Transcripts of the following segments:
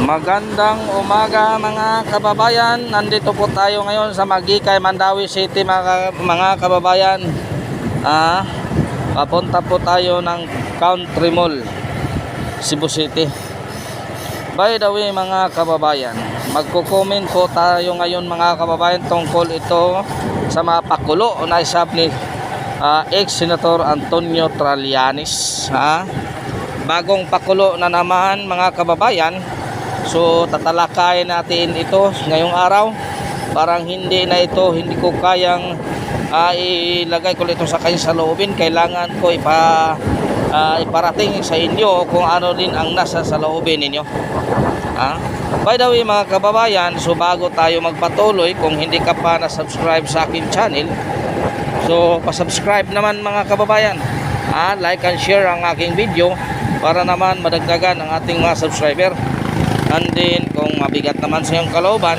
Magandang umaga mga kababayan. Nandito po tayo ngayon sa Magikay, Mandawi City mga kababayan. Papunta po tayo ng Country Mall, Cebu City. By the way mga kababayan, magko-comment po tayo ngayon mga kababayan tungkol ito sa mga pakulo na isab ni ex-senator Antonio Trillanes. Bagong pakulo na naman mga kababayan. So tatalakayin natin ito ngayong araw. Parang hindi ko kayang ilagay ko ito sa kanyang saloobin. Kailangan ko iparating sa inyo kung ano din ang nasa saloobin ninyo. By the way mga kababayan, so bago tayo magpatuloy, kung hindi ka pa na-subscribe sa akin channel, so pa-subscribe naman mga kababayan. Like and share ang aking video para naman madagdagan ang ating mga subscriber. And then kung mabigat naman sa iyong kalooban,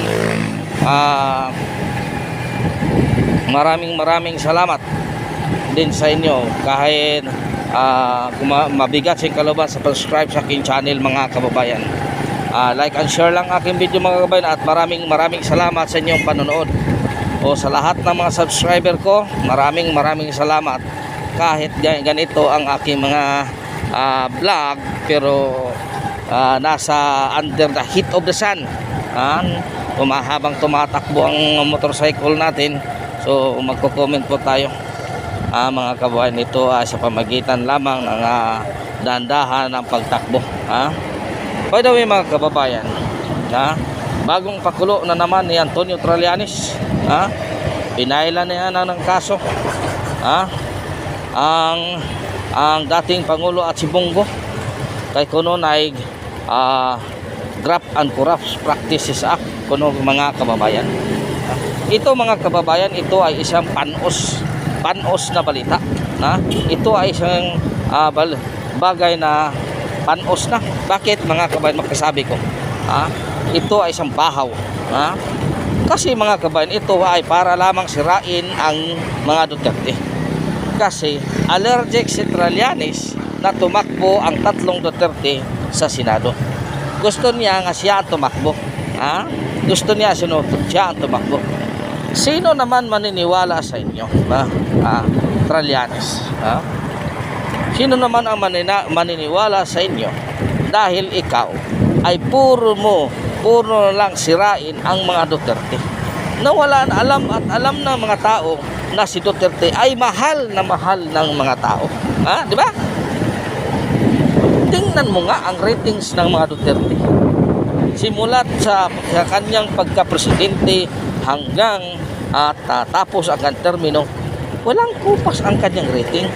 maraming salamat din sa inyo kahit kung mabigat sa iyong kalooban sa subscribe sa aking channel mga kababayan. Like and share lang aking video mga kababayan, at maraming salamat sa inyong panonood. O sa lahat ng mga subscriber ko, maraming salamat. Kahit ganito ang aking mga vlog, pero nasa under the heat of the sun, habang tumatakbo ang motorcycle natin. So magko-comment po tayo mga kababayan, ito sa pamagitan lamang ng dahan-dahan ng pagtakbo. By the way mga kababayan, bagong pakulo na naman ni Antonio Trillanes. Pinailan na yan ng kaso ang dating Pangulo at si Bongo kay kuno ay Graft and Corrupt Practices Act kuno mga kababayan. Ito mga kababayan, ito ay isang panos na balita. Ito ay isang bagay na panos na. Bakit mga kababayan, makasabi ko? Ito ay isang bahaw. Kasi mga kababayan, ito ay para lamang sirain ang mga Duterte. Kasi allergic si Trillanes na tumakbo ang tatlong Duterte sa Senado. Gusto niya nga siya ang tumakbo. Gusto niya siya ang tumakbo. Sino naman maniniwala sa inyo? Trillanes. Sino naman ang maniniwala sa inyo? Dahil ikaw ay puro lang sirain ang mga Duterte. Na wala na alam ng mga tao na si Duterte ay mahal ng mga tao. Di ba? Tingnan mo nga ang ratings ng mga Duterte. Simulat sa kanyang pagka-presidente hanggang tapos ang termino, walang kupas ang kanyang rating.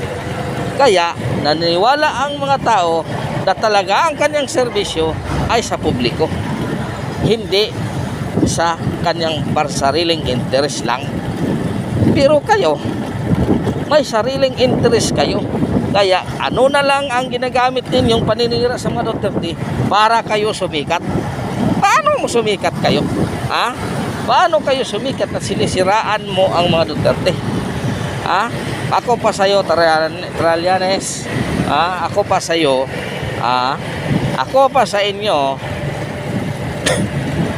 Kaya naniniwala ang mga tao na talaga ang kanyang serbisyo ay sa publiko, hindi sa kanyang sariling interest lang. Pero kayo, may sariling interest kayo. Kaya ano na lang ang ginagamit ninyong paninira sa mga Duterte para kayo sumikat. Paano mo sumikat kayo? Paano kayo sumikat at sinisiraan mo ang mga Duterte? Ako pa sa'yo, Trillanes. Ako pa sa'yo. Ako pa sa inyo.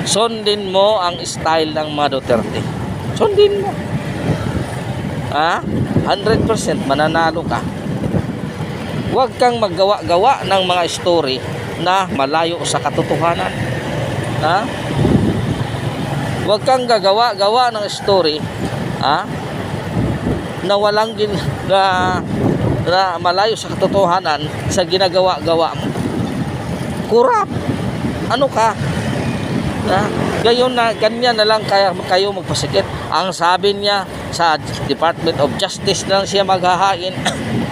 Sundin mo ang style ng mga Duterte. Sundin mo. 100% mananalo ka. Huwag kang maggawa-gawa ng mga story na malayo sa katotohanan. Huwag kang gagawa-gawa ng story na walang na malayo sa katotohanan sa ginagawa-gawa mo. Corrupt. Ano ka? Ganyan na lang kayo magpasikit. Ang sabi niya sa Department of Justice na lang siya maghahain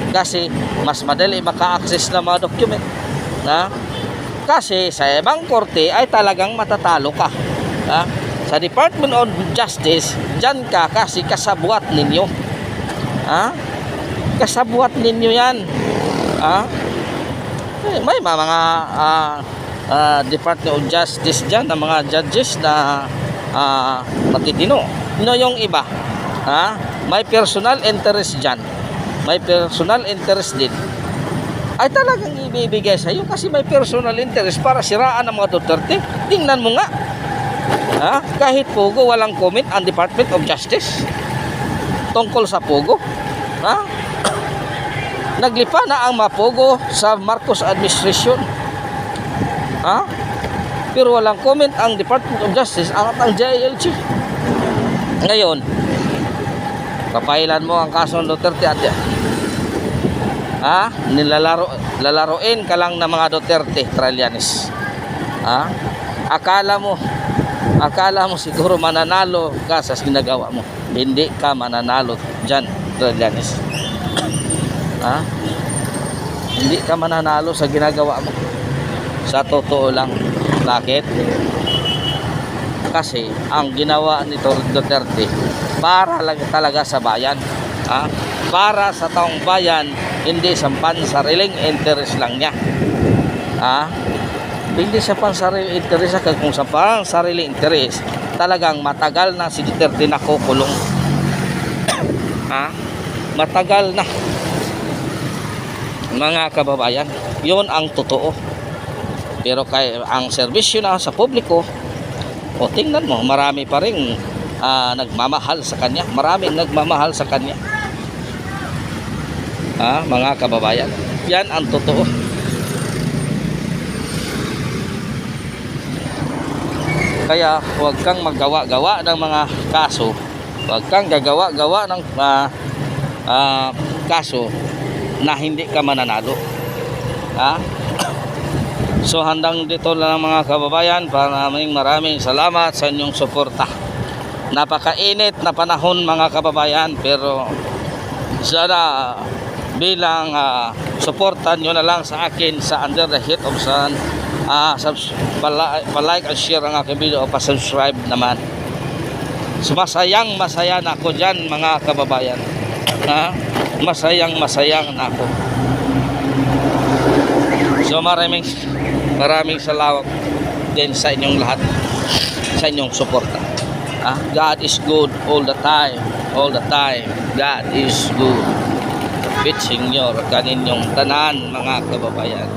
kasi mas madali maka-access ng mga document. Kasi sa ibang korte ay talagang matatalo ka. Sa Department of Justice, dyan ka kasi kasabwat ninyo. Kasabwat ninyo yan. May mga Department of Justice dyan, na mga judges na matitino. Yung iba, may personal interest dyan. May personal interest din. ay talagang ibibigay sa iyo kasi may personal interest para siraan ang mga Duterte. Tingnan mo nga. Ha? Kahit Pogo, walang comment ang Department of Justice tungkol sa Pogo. Ha? Naglipa na ang Mapogo sa Marcos administration. Ha? Pero walang comment ang Department of Justice at ang JLG. Ngayon, papailan mo ang kaso ng Duterte at lalaroin ka lang ng mga Duterte Trillanes. Ha? Akala mo siguro mananalo ka sa ginagawa mo. Hindi ka mananalo dyan, Trillanes. Ha? Hindi ka mananalo sa ginagawa mo. Sa totoo lang. Bakit? Kasi ang ginawa ni Duterte para lang talaga sa bayan. Ha? Para sa taong bayan, hindi sa pansariling interest lang niya. Ha? Hindi sa pansariling interest, kung sa pansariling interest, talagang matagal na si Duterte nakukulong. Ha? Matagal na. Mga kababayan, yun ang totoo. Pero ang serbisyo na sa publiko, o tingnan mo, marami pa rin nagmamahal sa kanya. Maraming nagmamahal sa kanya. Mga kababayan, yan ang totoo. Kaya huwag kang maggawa-gawa ng mga kaso. Huwag kang gagawa-gawa ng kaso na hindi ka mananalo. So hanggang dito lang mga kababayan. Maraming salamat sa inyong suporta. Napakainit na panahon mga kababayan, pero sana bilang suportan nyo na lang sa akin sa Under the Heat of Sun. Pa-like at share ang aking video o pa-subscribe naman. So masaya na ako dyan mga kababayan. Masayang na ako. So maraming salamat din sa inyong lahat, sa inyong suporta. God is good all the time. God is good. Bit senior kaninyong tanan mga kababayan.